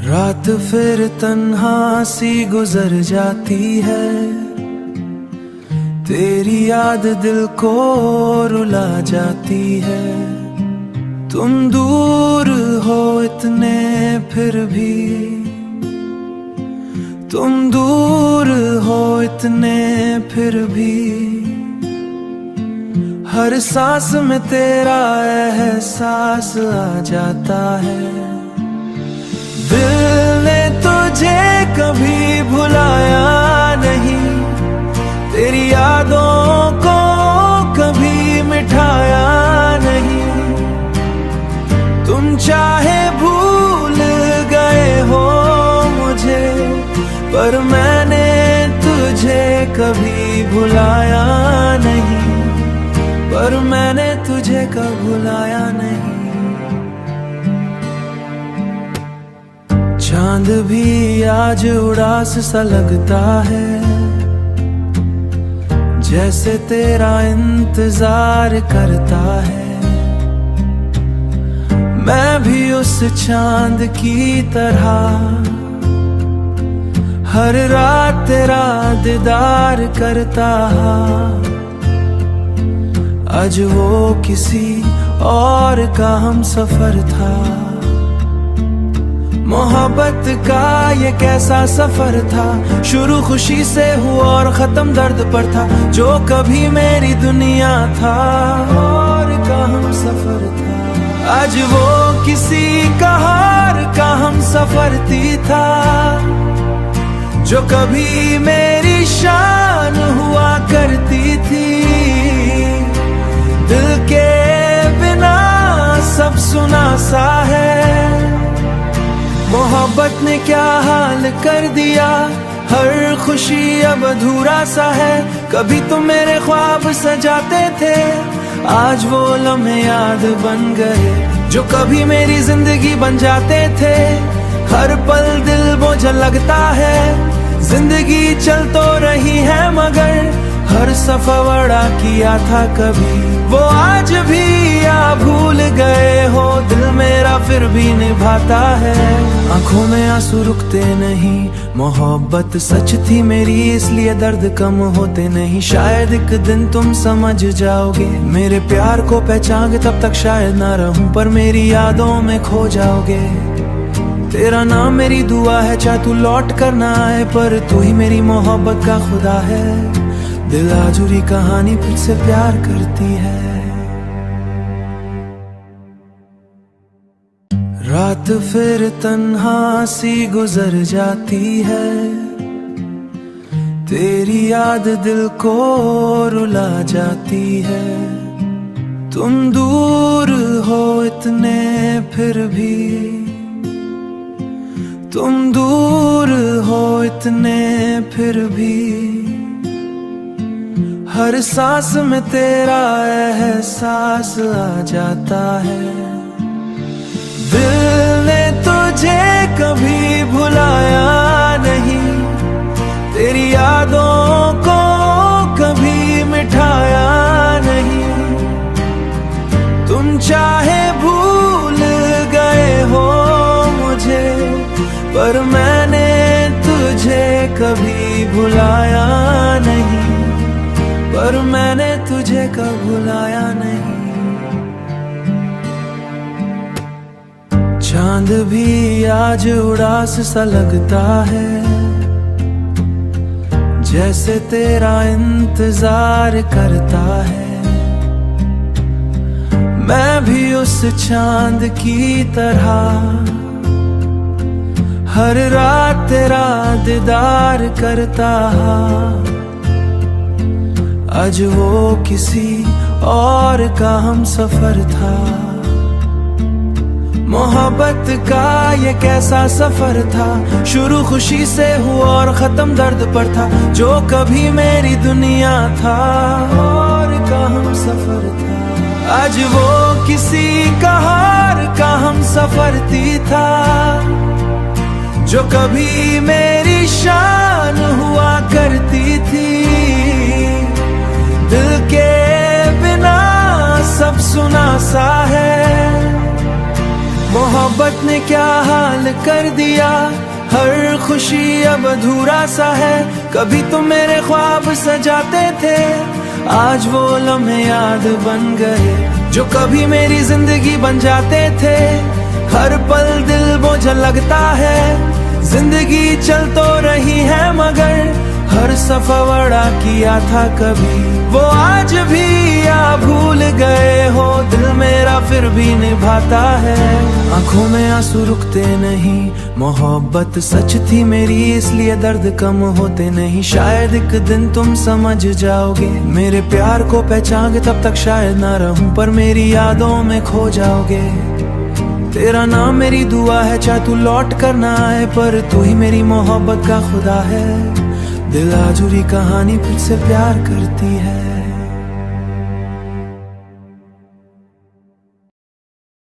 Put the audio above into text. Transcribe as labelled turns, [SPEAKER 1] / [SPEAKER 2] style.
[SPEAKER 1] रात फिर तन्हा सी गुजर जाती है, तेरी याद दिल को रुला जाती है। तुम दूर हो इतने फिर भी, तुम दूर हो इतने फिर भी, हर सांस में तेरा एहसास आ जाता है। दिल ने तुझे कभी भुलाया नहीं, तेरी यादों को कभी मिटाया नहीं। तुम चाहे भूल गए हो मुझे, पर मैंने तुझे कभी भुलाया नहीं, पर मैंने तुझे कभी भुलाया नहीं। चांद भी आज उदास सा लगता है, जैसे तेरा इंतजार करता है। मैं भी उस चांद की तरह हर रात तेरा दीदार करता। आज वो किसी और का हम सफर था, मोहब्बत का ये कैसा सफर था। शुरू खुशी से हुआ और खत्म दर्द पर था, जो कभी मेरी दुनिया था और का हम सफर था। आज वो किसी का हार का हम सफरती था, जो कभी मेरी शान हुआ करती थी। दिल के बिना सब सुना सा है, मोहब्बत ने क्या हाल कर दिया। हर खुशी अब अधूरा सा है, कभी तो मेरे ख्वाब सजाते थे, आज वो लम्हे याद बन गए, जो कभी मेरी जिंदगी बन जाते थे। हर पल दिल बोझ लगता है, जिंदगी चल तो रही है मगर हर सफर किया था कभी, वो आज भी या भूल गए हो। दिल मेरा फिर भी निभाता है, आंखों में आंसू रुकते नहीं। मोहब्बत सच थी मेरी, इसलिए दर्द कम होते नहीं। शायद एक दिन तुम समझ जाओगे, मेरे प्यार को पहचानोगे। तब तक शायद ना रहूं, पर मेरी यादों में खो जाओगे। तेरा नाम मेरी दुआ है, चाहे तू लौट कर ना आए, पर तू ही मेरी मोहब्बत का खुदा है। दिल अधूरी कहानी फिर से प्यार करती है। रात फिर तन्हा सी गुजर जाती है, तेरी याद दिल को रुला जाती है। तुम दूर हो इतने फिर भी, तुम दूर हो इतने फिर भी, हर सांस में तेरा एहसास आ जाता है। दिल ने तुझे कभी भुलाया नहीं, तेरी यादों को कभी मिटाया नहीं। तुम चाहे भूल गए हो मुझे, पर मैंने तुझे कभी भुलाया नहीं, पर मैंने तुझे कभी भुलाया नहीं। चांद भी आज उदास सा लगता है, जैसे तेरा इंतजार करता है। मैं भी उस चांद की तरह हर रात तेरा दीदार करता। आज वो किसी और का हम सफर था, मोहब्बत का ये कैसा सफर था। शुरू खुशी से हुआ और खत्म दर्द पर था, जो कभी मेरी दुनिया था और का हम सफर था। आज वो किसी का हार का हम सफरती था, जो कभी मेरी शान हुआ करती थी। दिल के बिना सब सुना सा है, मोहब्बत ने क्या हाल कर दिया, हर खुशी अब अधूरा सा है। कभी तो मेरे ख्वाब सजाते थे, आज वो लम्हे याद बन गए जो कभी मेरी जिंदगी बन जाते थे। हर पल दिल बोझ लगता है, जिंदगी चल तो रही है मगर हर सफर किया था कभी, वो आज भी या भूल गए हो। दिल मेरा फिर भी निभाता है, आंखों में आंसू रुकते नहीं। मोहब्बत सच थी मेरी इसलिए दर्द कम होते नहीं। शायद एक दिन तुम समझ जाओगे, मेरे प्यार को पहचानोगे। तब तक शायद ना रहूं पर मेरी यादों में खो जाओगे। तेरा नाम मेरी दुआ है, चाहे तू लौट कर ना आए पर तू ही मेरी मोहब्बत का खुदा है। दिल अधूरी कहानी फिर से प्यार करती है।